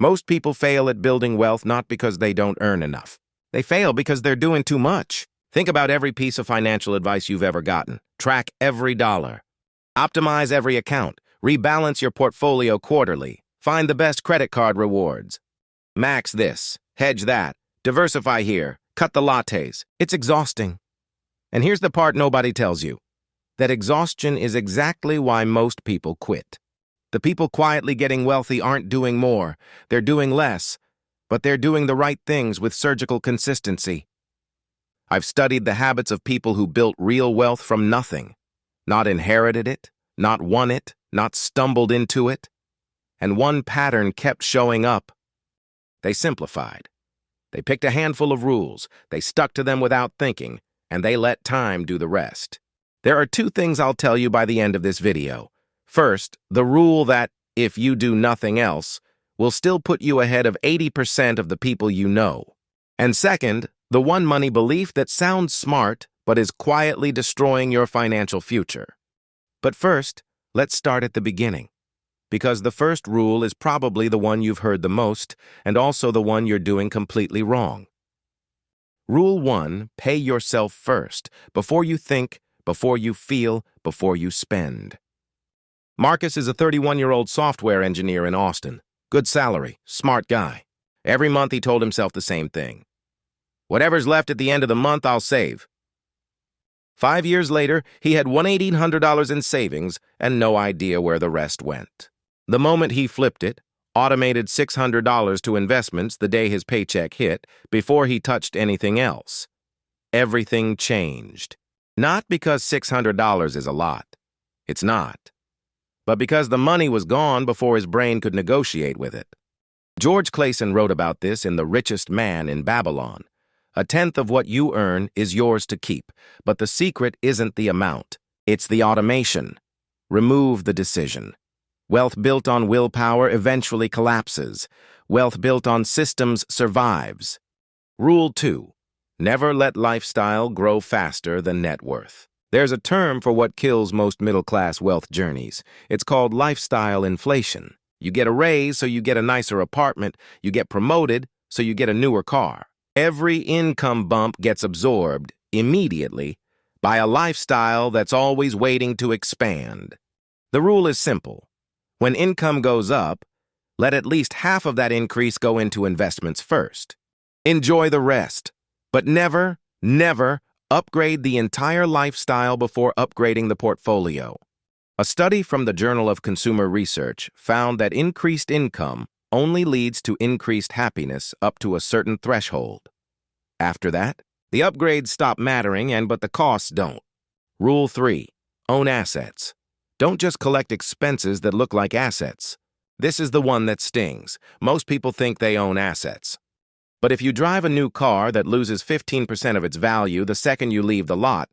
Most people fail at building wealth not because they don't earn enough. They fail because they're doing too much. Think about every piece of financial advice you've ever gotten. Track every dollar. Optimize every account. Rebalance your portfolio quarterly. Find the best credit card rewards. Max this, hedge that, diversify here, cut the lattes. It's exhausting. And here's the part nobody tells you. That exhaustion is exactly why most people quit. The people quietly getting wealthy aren't doing more. They're doing less, but they're doing the right things with surgical consistency. I've studied the habits of people who built real wealth from nothing, not inherited it, not won it, not stumbled into it. And one pattern kept showing up. They simplified. They picked a handful of rules, they stuck to them without thinking, and they let time do the rest. There are two things I'll tell you by the end of this video. First, the rule that, if you do nothing else, will still put you ahead of 80% of the people you know. And second, the one money belief that sounds smart but is quietly destroying your financial future. But first, let's start at the beginning. Because the first rule is probably the one you've heard the most, and also the one you're doing completely wrong. Rule 1, pay yourself first, before you think, before you feel, before you spend. Marcus is a 31-year-old software engineer in Austin. Good salary, smart guy. Every month he told himself the same thing. Whatever's left at the end of the month, I'll save. 5 years later, he had $1,800 in savings and no idea where the rest went. The moment he flipped it, automated $600 to investments the day his paycheck hit, before he touched anything else, everything changed. Not because $600 is a lot. It's not. But because the money was gone before his brain could negotiate with it. George Clason wrote about this in The Richest Man in Babylon. A tenth of what you earn is yours to keep, but the secret isn't the amount. It's the automation. Remove the decision. Wealth built on willpower eventually collapses. Wealth built on systems survives. Rule 2. Never let lifestyle grow faster than net worth. There's a term for what kills most middle-class wealth journeys. It's called lifestyle inflation. You get a raise, so you get a nicer apartment. You get promoted, so you get a newer car. Every income bump gets absorbed immediately by a lifestyle that's always waiting to expand. The rule is simple. When income goes up, let at least half of that increase go into investments first. Enjoy the rest. But never, never upgrade the entire lifestyle before upgrading the portfolio. A study from the Journal of Consumer Research found that increased income only leads to increased happiness up to a certain threshold. After that, the upgrades stop mattering but the costs don't. Rule 3. Own assets. Don't just collect expenses that look like assets. This is the one that stings. Most people think they own assets. But if you drive a new car that loses 15% of its value the second you leave the lot,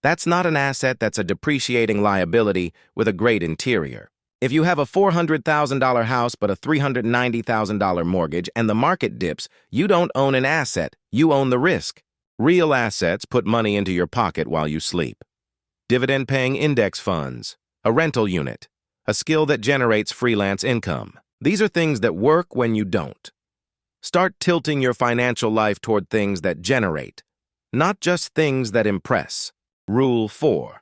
that's not an asset, that's a depreciating liability with a great interior. If you have a $400,000 house but a $390,000 mortgage and the market dips, you don't own an asset, you own the risk. Real assets put money into your pocket while you sleep. Dividend-paying index funds, a rental unit, a skill that generates freelance income. These are things that work when you don't. Start tilting your financial life toward things that generate, not just things that impress. Rule 4.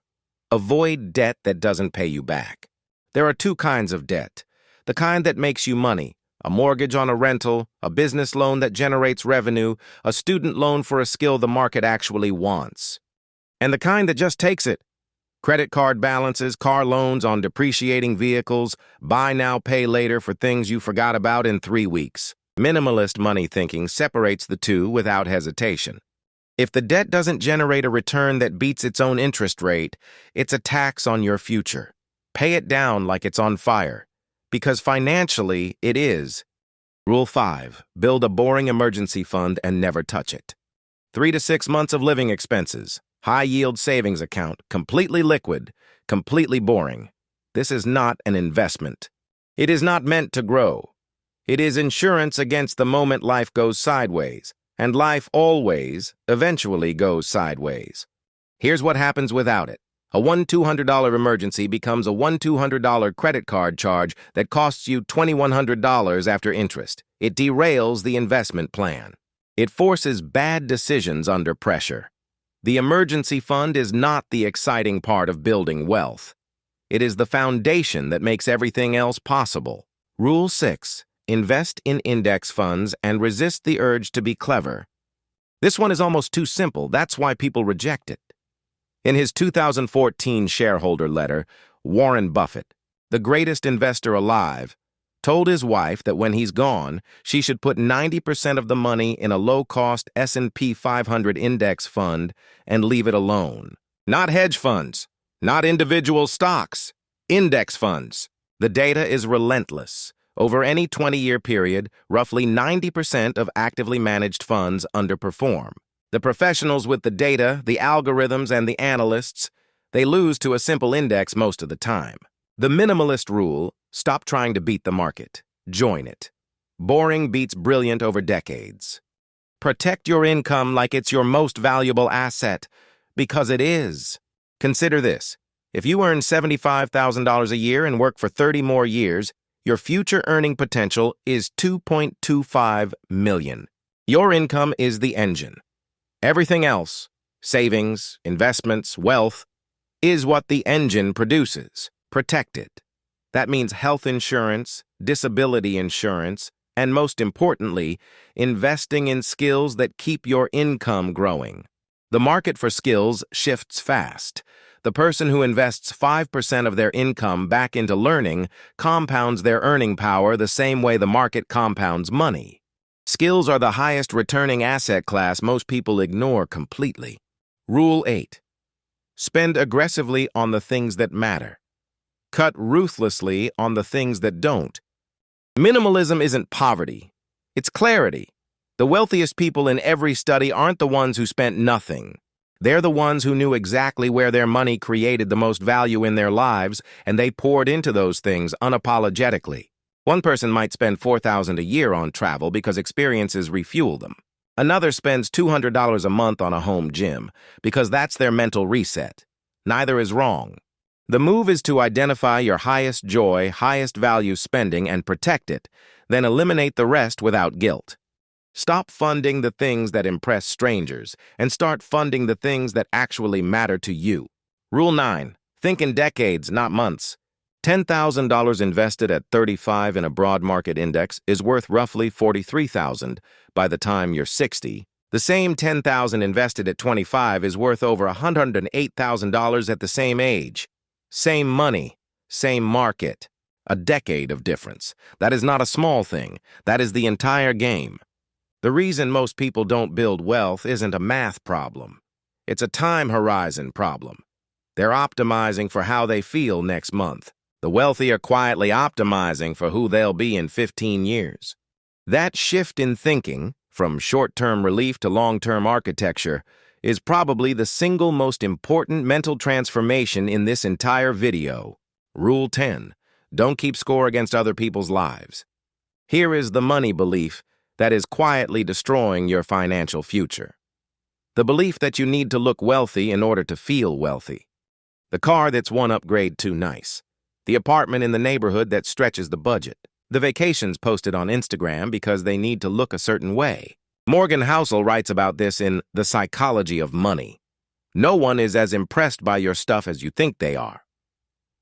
Avoid debt that doesn't pay you back. There are two kinds of debt. The kind that makes you money, a mortgage on a rental, a business loan that generates revenue, a student loan for a skill the market actually wants. And the kind that just takes it. Credit card balances, car loans on depreciating vehicles, buy now, pay later for things you forgot about in 3 weeks. Minimalist money thinking separates the two without hesitation. If the debt doesn't generate a return that beats its own interest rate, it's a tax on your future. Pay it down like it's on fire, because financially it is. Rule 5. Build a boring emergency fund and never touch it. 3 to 6 months of living expenses, high-yield savings account, completely liquid, completely boring. This is not an investment. It is not meant to grow. It is insurance against the moment life goes sideways, and life always, eventually goes sideways. Here's what happens without it. A $1,200 emergency becomes a $1,200 credit card charge that costs you $2,100 after interest. It derails the investment plan. It forces bad decisions under pressure. The emergency fund is not the exciting part of building wealth. It is the foundation that makes everything else possible. Rule 6. Invest in index funds and resist the urge to be clever. This one is almost too simple. That's why people reject it. In his 2014 shareholder letter, Warren Buffett, the greatest investor alive, told his wife that when he's gone, she should put 90% of the money in a low-cost S&P 500 index fund and leave it alone. Not hedge funds, not individual stocks, index funds. The data is relentless. Over any 20-year period, roughly 90% of actively managed funds underperform. The professionals with the data, the algorithms, and the analysts, they lose to a simple index most of the time. The minimalist rule: stop trying to beat the market. Join it. Boring beats brilliant over decades. Protect your income like it's your most valuable asset, because it is. Consider this. If you earn $75,000 a year and work for 30 more years, your future earning potential is $2.25 million. Your income is the engine. Everything else, savings, investments, wealth, is what the engine produces. Protect it. That means health insurance, disability insurance, and most importantly, investing in skills that keep your income growing. The market for skills shifts fast. The person who invests 5% of their income back into learning compounds their earning power the same way the market compounds money. Skills are the highest returning asset class most people ignore completely. Rule 8. Spend aggressively on the things that matter. Cut ruthlessly on the things that don't. Minimalism isn't poverty. It's clarity. The wealthiest people in every study aren't the ones who spent nothing. They're the ones who knew exactly where their money created the most value in their lives, and they poured into those things unapologetically. One person might spend $4,000 a year on travel because experiences refuel them. Another spends $200 a month on a home gym because that's their mental reset. Neither is wrong. The move is to identify your highest joy, highest value spending and protect it, then eliminate the rest without guilt. Stop funding the things that impress strangers and start funding the things that actually matter to you. Rule 9. Think in decades, not months. $10,000 invested at 35 in a broad market index is worth roughly $43,000 by the time you're 60. The same $10,000 invested at 25 is worth over $108,000 at the same age. Same money, same market. A decade of difference. That is not a small thing. That is the entire game. The reason most people don't build wealth isn't a math problem. It's a time horizon problem. They're optimizing for how they feel next month. The wealthy are quietly optimizing for who they'll be in 15 years. That shift in thinking, from short-term relief to long-term architecture, is probably the single most important mental transformation in this entire video. Rule 10. Don't keep score against other people's lives. Here is the money belief that is quietly destroying your financial future. The belief that you need to look wealthy in order to feel wealthy. The car that's one upgrade too nice. The apartment in the neighborhood that stretches the budget. The vacations posted on Instagram because they need to look a certain way. Morgan Housel writes about this in The Psychology of Money. No one is as impressed by your stuff as you think they are.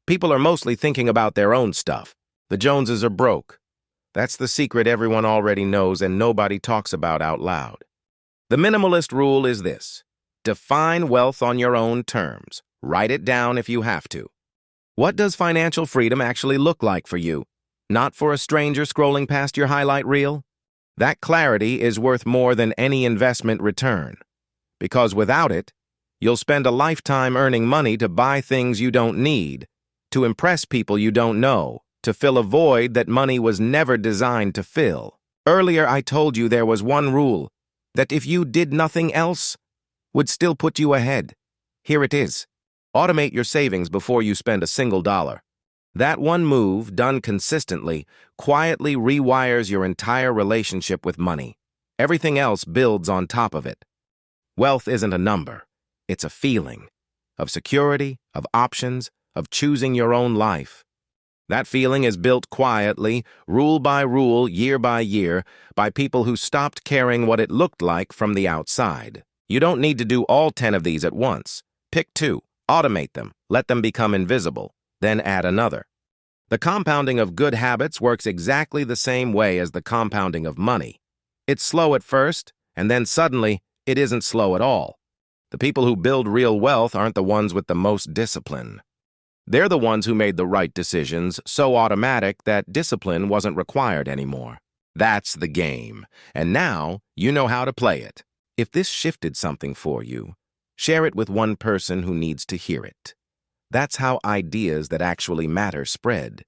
People are mostly thinking about their own stuff. The Joneses are broke. That's the secret everyone already knows and nobody talks about out loud. The minimalist rule is this: define wealth on your own terms. Write it down if you have to. What does financial freedom actually look like for you? Not for a stranger scrolling past your highlight reel? That clarity is worth more than any investment return. Because without it, you'll spend a lifetime earning money to buy things you don't need, to impress people you don't know, to fill a void that money was never designed to fill. Earlier, I told you there was one rule, that if you did nothing else, would still put you ahead. Here it is. Automate your savings before you spend a single dollar. That one move, done consistently, quietly rewires your entire relationship with money. Everything else builds on top of it. Wealth isn't a number. It's a feeling. of security, of options, of choosing your own life. That feeling is built quietly, rule by rule, year by year, by people who stopped caring what it looked like from the outside. You don't need to do all 10 of these at once. Pick 2, automate them, let them become invisible, then add another. The compounding of good habits works exactly the same way as the compounding of money. It's slow at first, and then suddenly, it isn't slow at all. The people who build real wealth aren't the ones with the most discipline. They're the ones who made the right decisions so automatic that discipline wasn't required anymore. That's the game, and now you know how to play it. If this shifted something for you, share it with one person who needs to hear it. That's how ideas that actually matter spread.